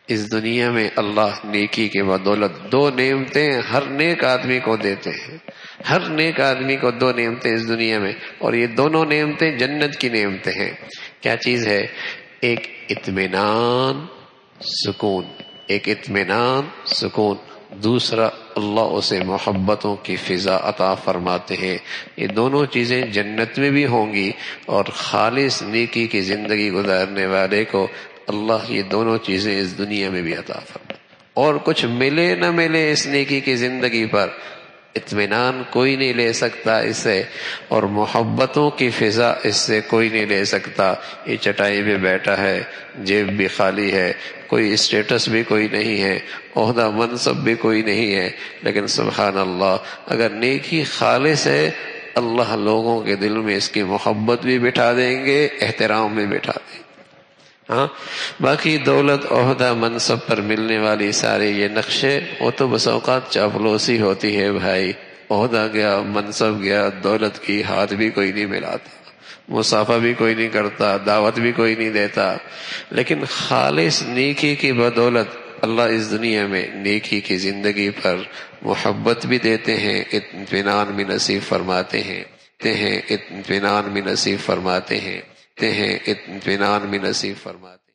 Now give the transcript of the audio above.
اس دنیا میں اللہ نیکی کے بدولت دو نعمتیں ہر نیک آدمی کو دیتے ہیں. ہر نیک آدمی کو دو نعمتیں اس دنیا میں، اور یہ دونوں نعمتیں جنت کی نعمتیں ہیں. کیا چیز ہے؟ ایک اطمینان سکون، ایک اطمینان سکون، دوسرا اللہ اسے محبتوں کی فضا عطا فرماتے ہیں. یہ دونوں چیزیں جنت میں بھی ہوں گی، اور خالص نیکی کی زندگی گزارنے والے کو اللہ یہ دونوں چیزیں اس دنیا میں بھی عطا فرمائے. اور کچھ ملے نہ ملے اس نیکی کی زندگی پر، اطمینان کوئی نہیں لے سکتا اس سے، اور محبتوں کی فضا اس سے کوئی نہیں لے سکتا. یہ چٹائی پہ بیٹھا ہے، جیب بھی خالی ہے، کوئی اسٹیٹس بھی کوئی نہیں ہے، عہدہ منصب بھی کوئی نہیں ہے، لیکن سبحان اللہ اگر نیکی خالص ہے اللہ لوگوں کے دل میں اس کی محبت بھی بٹھا دیں گے، احترام بھی بٹھا دیں گے. ہاں باقی دولت عہدہ منصب پر ملنے والی سارے یہ نقشے، وہ تو بس اوقات چاپلوسی ہوتی ہے بھائی. عہدہ گیا، منصب گیا، دولت کی ہاتھ بھی کوئی نہیں ملاتا، مصافحہ بھی کوئی نہیں کرتا، دعوت بھی کوئی نہیں دیتا. لیکن خالص نیکی کی بدولت اللہ اس دنیا میں نیکی کی زندگی پر محبت بھی دیتے ہیں، اطمینان بھی نصیب فرماتے ہیں، اطمینان بھی نصیب فرماتے ہیں، اطمینان بھی نصیب فرماتے ہیں.